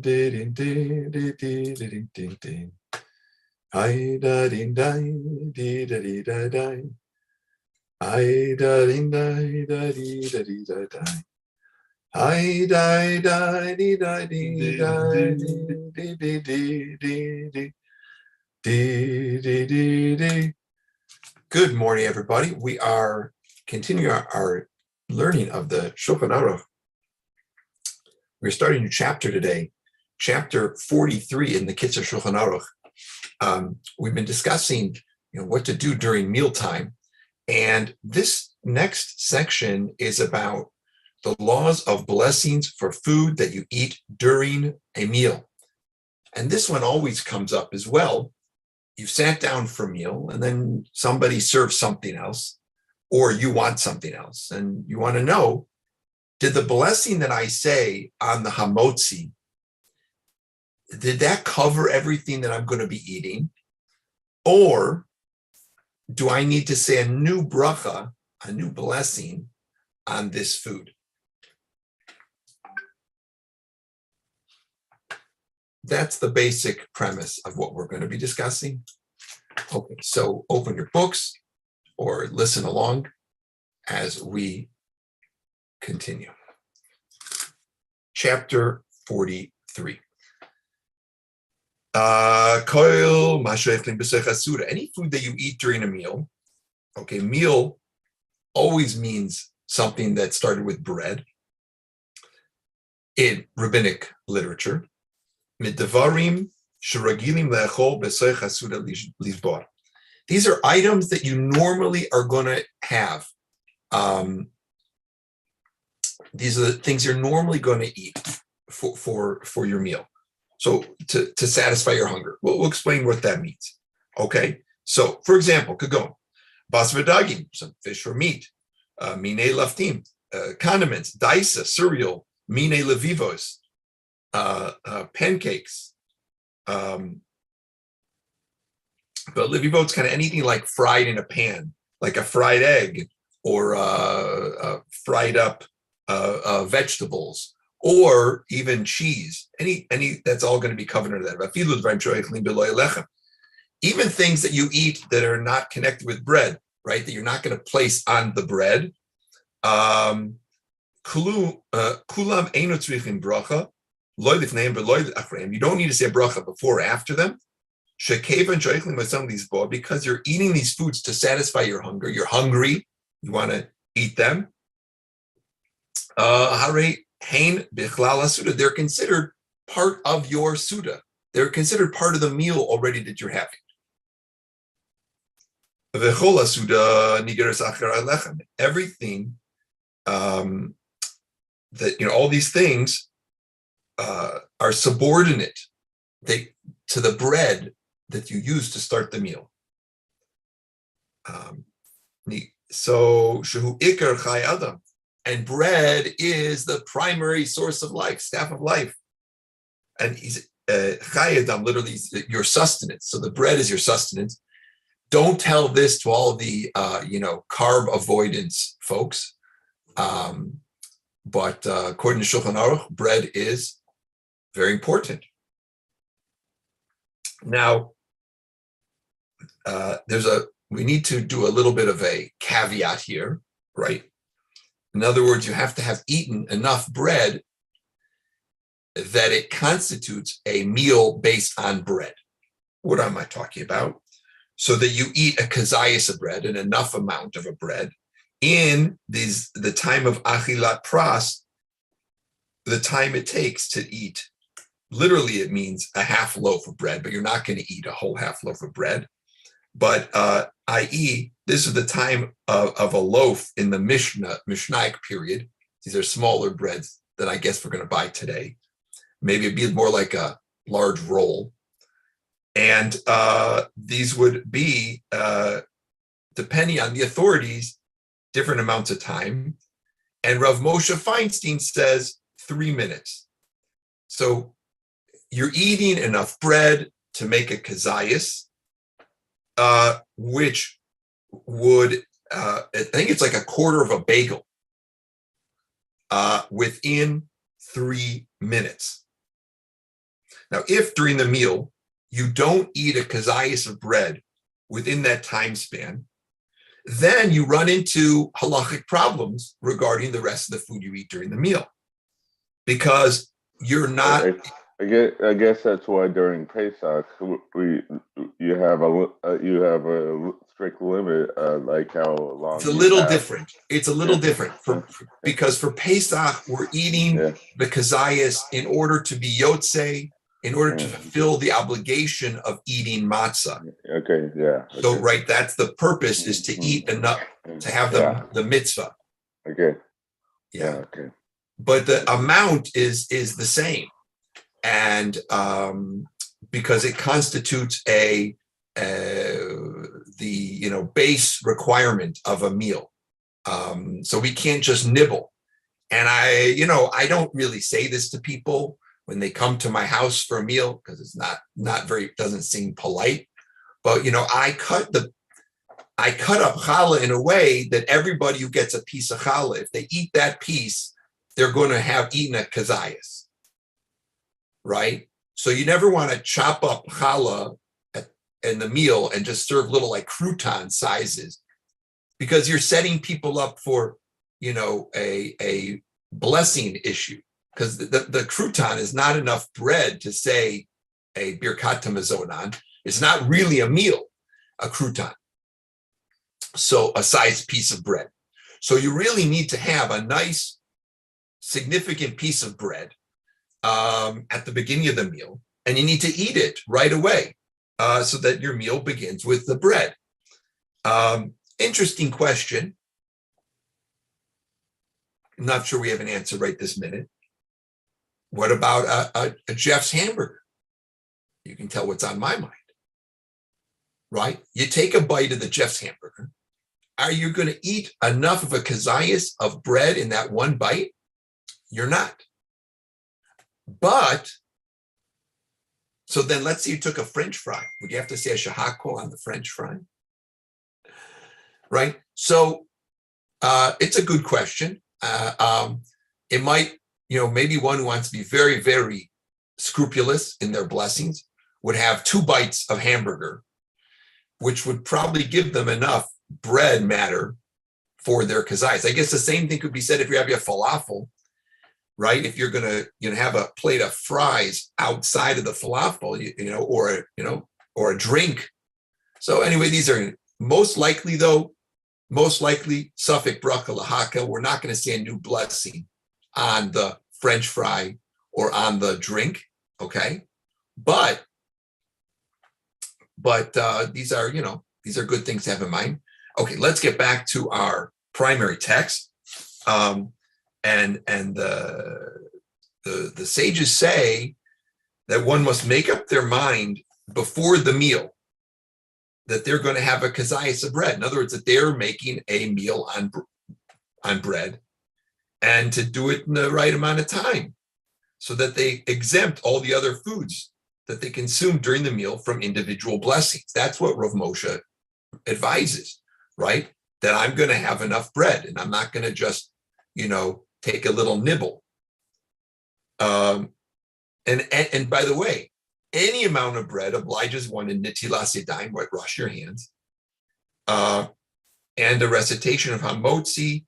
din, din, din, din, din, din, din. I da din di di da di da di. I da din di da di da di da di. I da di di da di da di di di di di di di. Good morning, everybody. We are continuing our learning of the Shulchan Aruch. We're starting a new chapter today, chapter 43 in the Kitzur Shulchan Aruch. We've been discussing, what to do during mealtime, and this next section is about the laws of blessings for food that you eat during a meal. And this one always comes up as well. You've sat down for a meal, and then somebody serves something else, or you want something else, and you want to know, did the blessing that I say on the hamotzi, did that cover everything that I'm going to be eating? Or do I need to say a new bracha, a new blessing on this food? That's the basic premise of what we're going to be discussing. Okay, so open your books or listen along as we continue. Chapter 43. Any food that you eat during a meal, okay, meal always means something that started with bread in rabbinic literature. These are items that you normally are going to have. These are the things you're normally going to eat for your meal. So to satisfy your hunger. We'll explain what that means. Okay. So for example, kagon, bas v'dagim, some fish or meat, minei laftim, condiments, daisa, cereal, minei levivos, pancakes. But levivos kind of anything like fried in a pan, like a fried egg or fried up vegetables, or even cheese, any that's all going to be covered under that. Even things that you eat that are not connected with bread, right? That you're not going to place on the bread. Kulam eino tzrichin bracha, loy lifneim v'loy achreim. You don't need to say a bracha before or after them. Shekevan shoichlin with some of these because you're eating these foods to satisfy your hunger. You're hungry. You want to eat them. They're considered part of your suda. They're considered part of the meal already that you're having. Everything that, all these things are subordinate to the bread that you use to start the meal. So, shehu ikar chai adam. And bread is the primary source of life, staff of life. And he's chayadam, literally your sustenance. So the bread is your sustenance. Don't tell this to all the carb avoidance folks. But according to Shulchan Aruch, bread is very important. Now, we need to do a little bit of a caveat here, right? In other words, you have to have eaten enough bread that it constitutes a meal based on bread. What am I talking about? So that you eat a kazayas of bread, an enough amount of a bread, in the time of achilat pras, the time it takes to eat. Literally, it means a half loaf of bread, but you're not going to eat a whole half loaf of bread. But i.e., this is the time of a loaf in the Mishnaic period. These are smaller breads that I guess we're going to buy today. Maybe it'd be more like a large roll. And these would be, depending on the authorities, different amounts of time. And Rav Moshe Feinstein says 3 minutes. So you're eating enough bread to make a kazayas, which would, I think it's like a quarter of a bagel within 3 minutes. Now, if during the meal you don't eat a kazayas of bread within that time span, then you run into halachic problems regarding the rest of the food you eat during the meal, because you're not. I guess that's why during Pesach you have a strict limit, like how long. It's a little different. It's a little different because for Pesach we're eating the kazayas in order to be yotzei, in order to fulfill the obligation of eating matzah. Okay, yeah. Okay. So right, that's the purpose, is to eat enough to have the mitzvah. Okay. Yeah. Okay. But the amount is the same, and because it constitutes the base requirement of a meal. So we can't just nibble. And I don't really say this to people when they come to my house for a meal, because it's not very, doesn't seem polite. But I cut up challah in a way that everybody who gets a piece of challah, if they eat that piece, they're going to have eaten a kazayas, right? So you never want to chop up challah in the meal and just serve little like crouton sizes, because you're setting people up for a blessing issue, because the crouton is not enough bread to say a birkat hamazon on. It's not really a meal, a crouton. So a sized piece of bread. So you really need to have a nice, significant piece of bread at the beginning of the meal, and you need to eat it right away so that your meal begins with the bread. Interesting question. I'm not sure we have an answer right this minute. What about a Jeff's hamburger? You can tell what's on my mind, right? You take a bite of the Jeff's hamburger. Are you going to eat enough of a kazayas of bread in that one bite? You're not. But, so then let's say you took a French fry. Would you have to say a shahako on the French fry? Right? So it's a good question. It might, maybe one who wants to be very, very scrupulous in their blessings would have 2 bites of hamburger, which would probably give them enough bread matter for their kazayas. I guess the same thing could be said if you have your falafel, right? If you're going to have a plate of fries outside of the falafel, or a drink. So anyway, these are most likely suffix bracha lahaka. We're not going to say a new blessing on the French fry or on the drink, okay? But these are good things to have in mind. Okay, let's get back to our primary text. And the sages say that one must make up their mind before the meal that they're going to have a kazayas of bread. In other words, that they're making a meal on bread, and to do it in the right amount of time so that they exempt all the other foods that they consume during the meal from individual blessings. That's what Rav Moshe advises, right? That I'm going to have enough bread and I'm not going to just, take a little nibble. And by the way, any amount of bread obliges one in netilas yadayim, right? Wash your hands, and a recitation of hamotzi.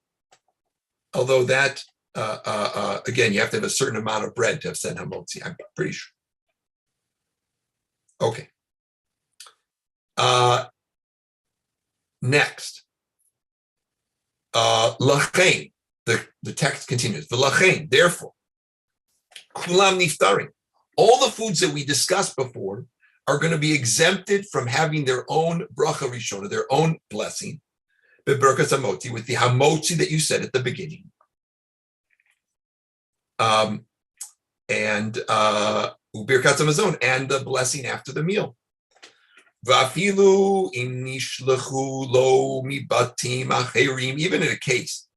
Although that, again, you have to have a certain amount of bread to have said hamotzi. I'm pretty sure. Okay. Next, lachein. The text continues. V'lachein, therefore, kulam niftarim. All the foods that we discussed before are going to be exempted from having their own bracha rishona, their own blessing, beberkas hamotzi, with the hamotzi that you said at the beginning, and ubirkat hamazon, and the blessing after the meal. V'afilu im nishlechu lo mibatim acherim, even in a case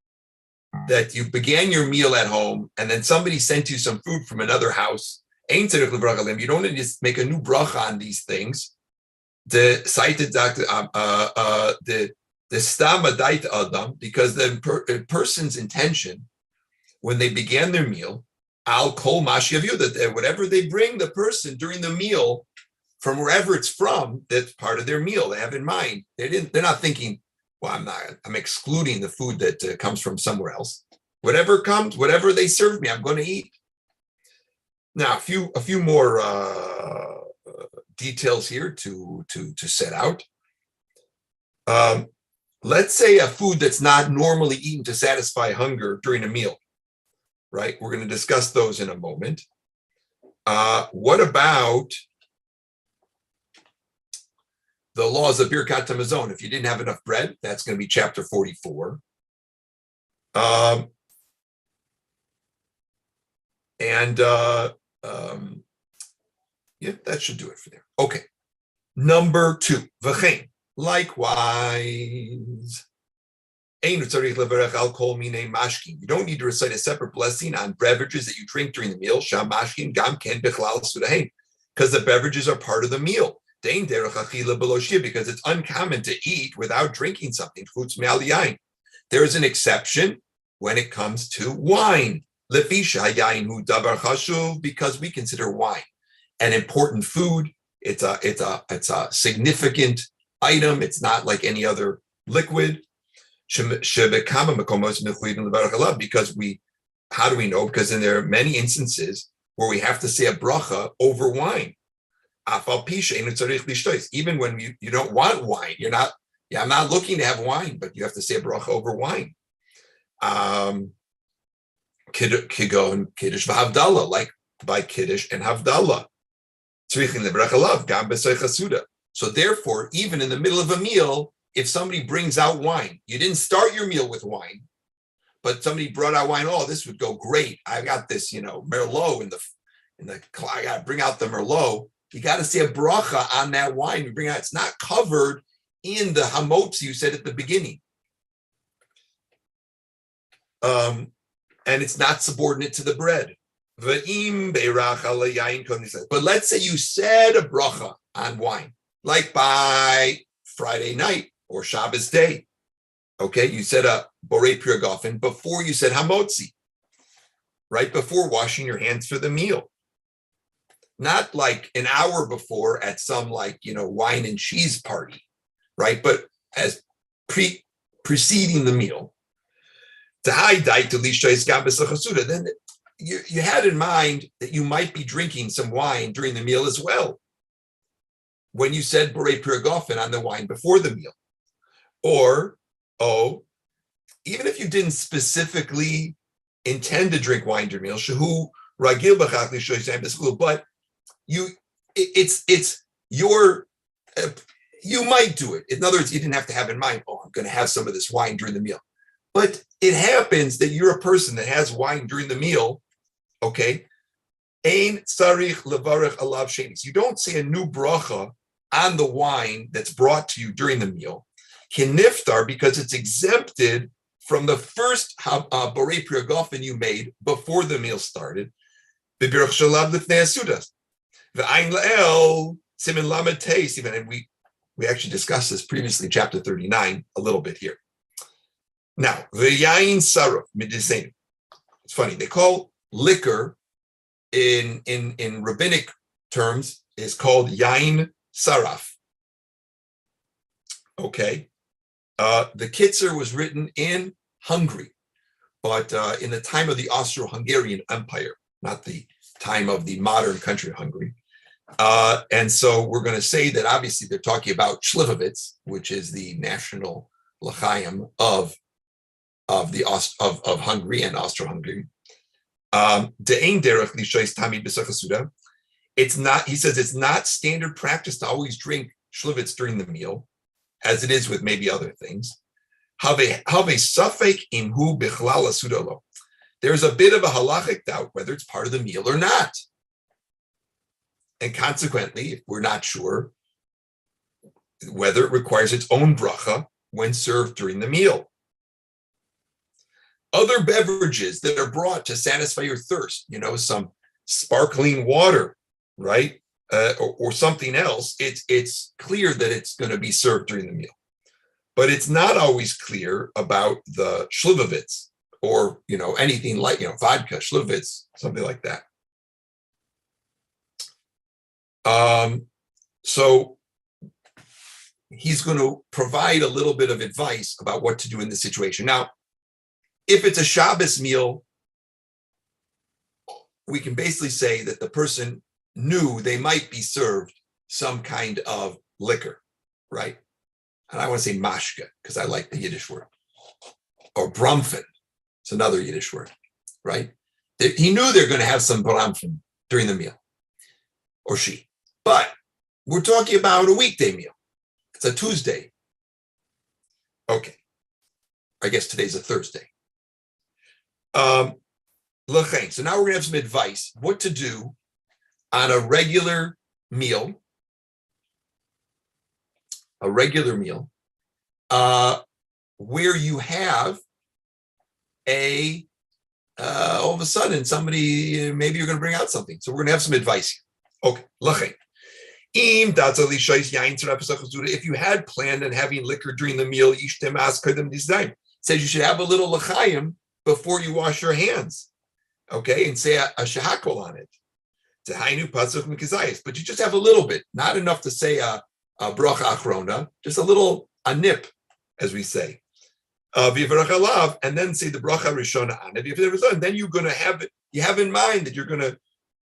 that you began your meal at home and then somebody sent you some food from another house, you don't need to make a new bracha on these things. The stam adait adam, because the person's intention when they began their meal Al kol mashiavu, that whatever they bring the person during the meal, from wherever it's from, that's part of their meal. They have in mind. They're not thinking, well, I'm excluding the food that comes from somewhere else. Whatever comes, whatever they serve me, I'm going to eat. Now, a few more details here to set out. Let's say a food that's not normally eaten to satisfy hunger during a meal, right? We're going to discuss those in a moment. What about the laws of Birkat Hamazon? If you didn't have enough bread, that's going to be chapter 44. Yeah, that should do it for there. Okay. Number 2, v'chein. Likewise, you don't need to recite a separate blessing on beverages that you drink during the meal, because the beverages are part of the meal. Because it's uncommon to eat without drinking something. There is an exception when it comes to wine. Because we consider wine an important food. It's a significant item. It's not like any other liquid. Because how do we know? Because there are many instances where we have to say a bracha over wine. Even when you don't want wine, I'm not looking to have wine, but you have to say a bracha over wine. Kigon, Kiddush, Havdalah, like by Kiddush and Havdalah. So therefore, even in the middle of a meal, if somebody brings out wine, you didn't start your meal with wine, but somebody brought out wine. Oh, this would go great. I got this, Merlot in the. I got to bring out the Merlot. You got to say a bracha on that wine. You bring out. It's not covered in the hamotzi you said at the beginning, and it's not subordinate to the bread. But let's say you said a bracha on wine, like by Friday night or Shabbos day. Okay, you said a borei pirgofen before you said hamotzi, right before washing your hands for the meal. Not like an hour before at some wine and cheese party, right? But as preceding the meal. Then you had in mind that you might be drinking some wine during the meal as well, when you said borei pirgofen on the wine before the meal. Or, even if you didn't specifically intend to drink wine during meal, shehu ragil b'chach lishoy, but it's your, you might do it. In other words, you didn't have to have in mind, I'm going to have some of this wine during the meal. But it happens that you're a person that has wine during the meal, okay? Ein sarich levarech alav shenis. You don't say a new bracha on the wine that's brought to you during the meal. Kiniftar, because it's exempted from the first borei pirgofen you made before the meal started. B'birch shalav lifnei asudas. V'ayin la'el simin lamed teis. And we actually discussed this previously, chapter 39, a little bit here. Now, v'yayin saruf midisein. It's funny. They call liquor in rabbinic terms is called yain saraf. Okay. The Kitzur was written in Hungary, but in the time of the Austro-Hungarian Empire, not the time of the modern country of Hungary. And so we're going to say that obviously they're talking about Shlivovitz, which is the national l'chaim of Hungary and Austro-Hungary. It's not, he says, it's not standard practice to always drink Shlivovitz during the meal, as it is with maybe other things. There's a bit of a halachic doubt whether it's part of the meal or not. And consequently, if we're not sure whether it requires its own bracha when served during the meal. Other beverages that are brought to satisfy your thirst, some sparkling water, right? Or something else, it's clear that it's going to be served during the meal. But it's not always clear about the Shlivovitz or anything like vodka, shluvitz, something like that. So he's going to provide a little bit of advice about what to do in this situation. Now, if it's a Shabbos meal, we can basically say that the person knew they might be served some kind of liquor, right? And I want to say mashka because I like the Yiddish word. Or bromfen, it's another Yiddish word, right? He knew they're going to have some bromfen during the meal, or she. But we're talking about a weekday meal. It's a Tuesday. Okay. I guess today's a Thursday. So now we're going to have some advice what to do on a regular meal. Where you have all of a sudden somebody, maybe you're going to bring out something. So we're going to have some advice here. Okay. If you had planned on having liquor during the meal, it says you should have a little l'chaim before you wash your hands. Okay, and say a shehakol on it. But you just have a little bit, not enough to say a bracha achrona, just a nip, as we say. And then say the bracha rishona on it. And then you're going to have it. You have in mind that you're going to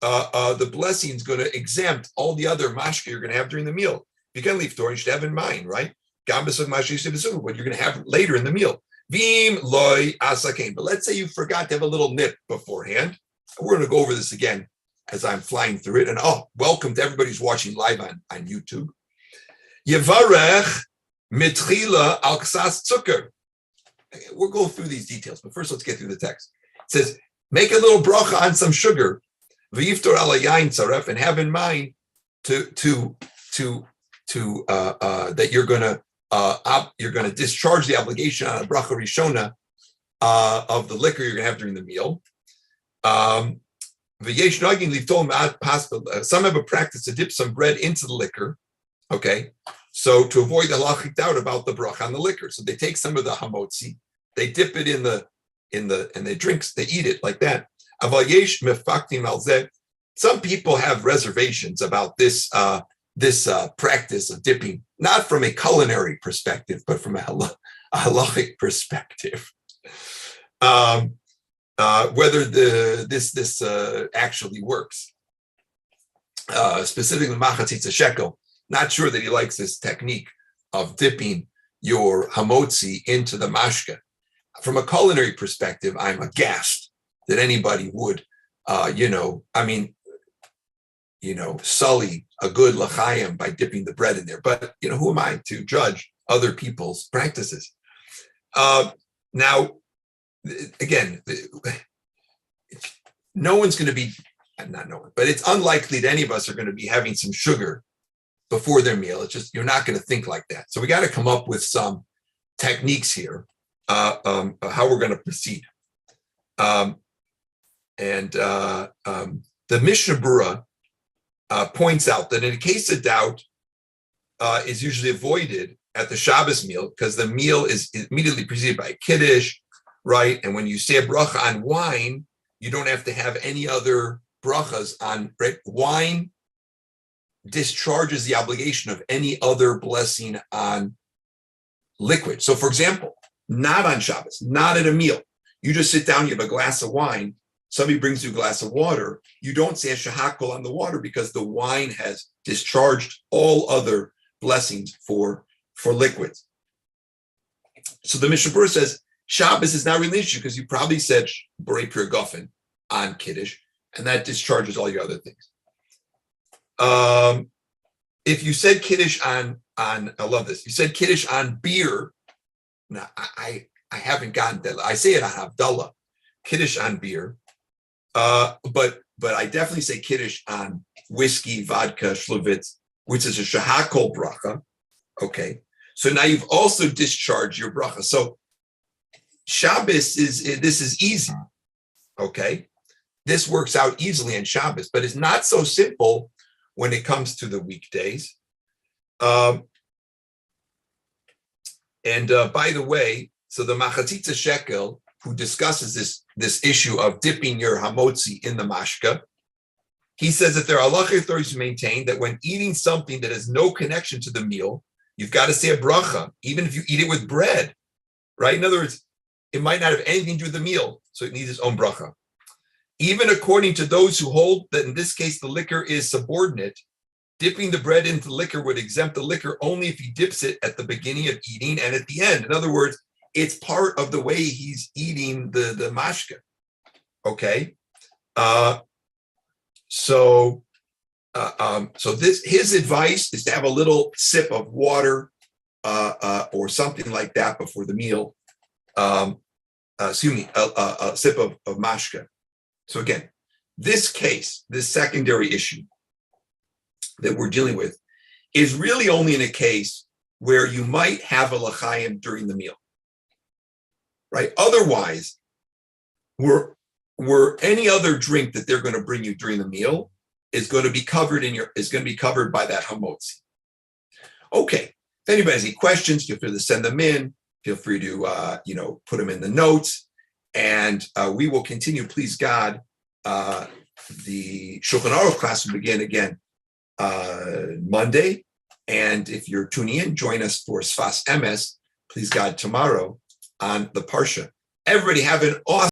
the blessing is going to exempt all the other mashka you're going to have during the meal. If you can leave Torah, you should have in mind, right? What you're going to have later in the meal. But let's say you forgot to have a little nip beforehand. We're going to go over this again as I'm flying through it. And welcome to everybody who's watching live on YouTube. Yevarech mitchila al ksas zucker. We'll go through these details, but first let's get through the text. It says, make a little bracha on some sugar, v'yiftor ala yain tzaref, and have in mind that you're going to discharge the obligation on a bracha rishona of the liquor you're going to have during the meal. Some have a practice to dip some bread into the liquor. Okay, so to avoid the halachic doubt about the bracha on the liquor, so they take some of the hamotzi, they dip it in the and they eat it like that. Some people have reservations about this practice of dipping, not from a culinary perspective, but from a halachic perspective. Whether this actually works. Specifically, machatzitza shekel. Not sure that he likes this technique of dipping your hamotzi into the mashka. From a culinary perspective, I'm aghast that anybody would, sully a good l'chaim by dipping the bread in there. But, who am I to judge other people's practices? Now, again, no one's going to be, not no one, but it's unlikely that any of us are going to be having some sugar before their meal. It's just, you're not going to think like that. So we got to come up with some techniques here, how we're going to proceed. The Mishnah Berurah points out that in a case of doubt is usually avoided at the Shabbos meal because the meal is immediately preceded by a kiddush, right? And when you say a bracha on wine, you don't have to have any other brachas on, right? Wine discharges the obligation of any other blessing on liquid. So for example, not on Shabbos, not at a meal, you just sit down, you have a glass of wine, somebody brings you a glass of water, you don't say a shehakol on the water because the wine has discharged all other blessings for liquids. So the Mishnah Berurah says, Shabbos is not really an issue because you probably said Borei Pir Gofen on Kiddush, and that discharges all your other things. If you said Kiddush on I love this, you said Kiddush on beer. Now, I haven't gotten that. I say it on Havdalah, Kiddush on beer. But I definitely say Kiddush on whiskey, vodka, shluvitz, which is a shehakol bracha. Okay. So now you've also discharged your bracha. So Shabbos this is easy. Okay. This works out easily on Shabbos, but it's not so simple when it comes to the weekdays. By the way, so the machatzitza shekel who discusses this issue of dipping your hamotzi in the mashka. He says that there are halacha authorities who maintain that when eating something that has no connection to the meal, you've got to say a bracha, even if you eat it with bread, right? In other words, it might not have anything to do with the meal, so it needs its own bracha. Even according to those who hold that in this case the liquor is subordinate, dipping the bread into the liquor would exempt the liquor only if he dips it at the beginning of eating and at the end. In other words, it's part of the way he's eating the mashka. Okay, so his advice is to have a little sip of water or something like that before the meal. A sip of mashka. So again, this case, this secondary issue that we're dealing with, is really only in a case where you might have a l'chaim during the meal, right? Otherwise, were any other drink that they're going to bring you during the meal is going to be covered by that hamotzi. Okay. If anybody has any questions, feel free to send them in. Feel free to put them in the notes, and we will continue. Please God, the Shulchan Aruch class will begin again Monday, and if you're tuning in, join us for Sfas Emes. Please God tomorrow on the Parsha. Everybody have an awesome